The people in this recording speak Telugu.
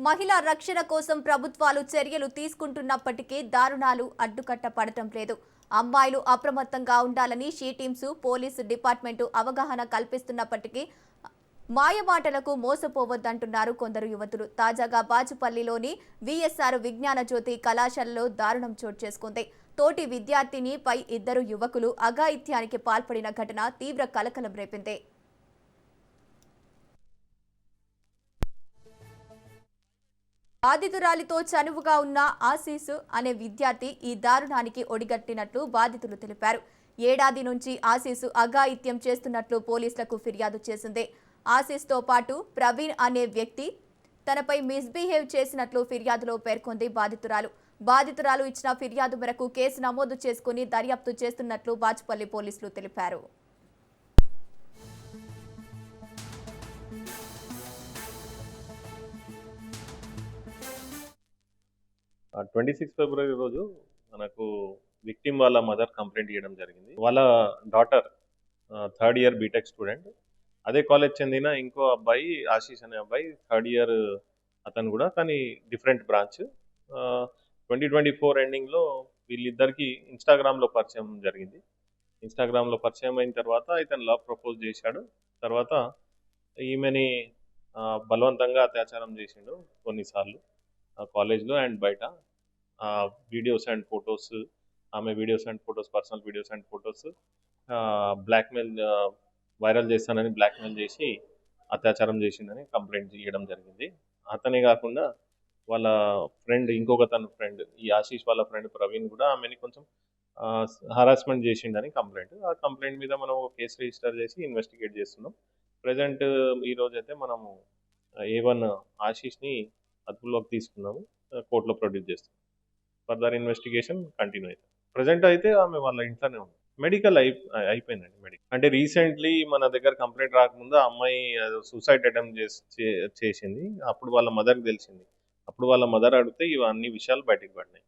మహిళా రక్షణ కోసం ప్రభుత్వాలు చర్యలు తీసుకుంటున్నప్పటికీ దారుణాలు అడ్డుకట్ట పడటం లేదు. అమ్మాయిలు అప్రమత్తంగా ఉండాలని షీ టీమ్స్, పోలీసు డిపార్ట్మెంటు అవగాహన కల్పిస్తున్నప్పటికీ మాయమాటలకు మోసపోవద్దంటున్నారు కొందరు యువతులు. తాజాగా బాచుపల్లిలోని విఎస్ఆర్ విజ్ఞాన జ్యోతి కళాశాలలో దారుణం చోటు చేసుకుంది. తోటి విద్యార్థినిపై ఇద్దరు యువకులు అఘాయిత్యానికి పాల్పడిన ఘటన తీవ్ర కలకలం రేపింది. బాధితురాలితో చనువుగా ఉన్న ఆశీస్ అనే విద్యార్థి ఈ దారుణానికి ఒడిగట్టినట్లు బాధితులు తెలిపారు. ఏడాది నుంచి ఆశీస్ అఘాయిత్యం చేస్తున్నట్లు పోలీసులకు ఫిర్యాదు చేసింది. ఆశీస్తో పాటు ప్రవీణ్ అనే వ్యక్తి తనపై మిస్బిహేవ్ చేసినట్లు ఫిర్యాదులో పేర్కొంది బాధితురాలు ఇచ్చిన ఫిర్యాదు మేరకు కేసు నమోదు చేసుకుని దర్యాప్తు చేస్తున్నట్లు బాచుపల్లి పోలీసులు తెలిపారు. 26 ఫిబ్రవరి రోజు మనకు విక్టిమ్ వాళ్ళ మదర్ కంప్లైంట్ ఇవ్వడం జరిగింది. వాళ్ళ daughter third year BTech student, అదే కాలేజ్ చెందిన ఇంకో అబ్బాయి ఆశీష్ అనే అబ్బాయి థర్డ్ ఇయర్, అతను కూడా కానీ డిఫరెంట్ బ్రాంచ్. 2024 ఎండింగ్లో వీళ్ళిద్దరికి ఇన్స్టాగ్రామ్లో పరిచయం జరిగింది. ఇన్స్టాగ్రామ్లో పరిచయం అయిన తర్వాత ఇతను లవ్ ప్రపోజ్ చేశాడు. తర్వాత ఈమెని బలవంతంగా అత్యాచారం చేసిండు కొన్నిసార్లు కాలేజ్లో అండ్ బయట. వీడియోస్ అండ్ ఫొటోస్, ఆమె videos and photos, personal videos and photos blackmail, viral చేస్తానని బ్లాక్మెయిల్ చేసి అత్యాచారం చేసిందని కంప్లైంట్ చేయడం జరిగింది. అతనే కాకుండా వాళ్ళ ఫ్రెండ్, ఇంకొక తన ఫ్రెండ్, ఈ ఆశీష్ వాళ్ళ ఫ్రెండ్ ప్రవీణ్ కూడా ఆమెని కొంచెం హరాస్మెంట్ చేసిండని కంప్లైంట్. ఆ కంప్లైంట్ మీద మనం ఒక కేసు రిజిస్టర్ చేసి ఇన్వెస్టిగేట్ చేస్తున్నాం. ప్రజెంట్ ఈరోజైతే మనము A1 ఆశీష్ని అదుపులోకి తీసుకున్నాము, కోర్టులో ప్రొడ్యూస్ చేస్తాం. ఫర్దర్ ఇన్వెస్టిగేషన్ కంటిన్యూ అవుతుంది. ప్రజెంట్ అయితే ఆమె వాళ్ళ ఇంట్లోనే ఉంది. మెడికల్ అయిపోయిందండి. మెడికల్ అంటే రీసెంట్లీ మన దగ్గర కంప్లైంట్ రాకముందు ఆ అమ్మాయి సూసైడ్ అటెంప్ట్ చేసింది. అప్పుడు వాళ్ళ మదర్కి తెలిసింది. అప్పుడు వాళ్ళ మదర్ అడిగితే ఇవన్నీ విషయాలు బయటకు పడినాయి.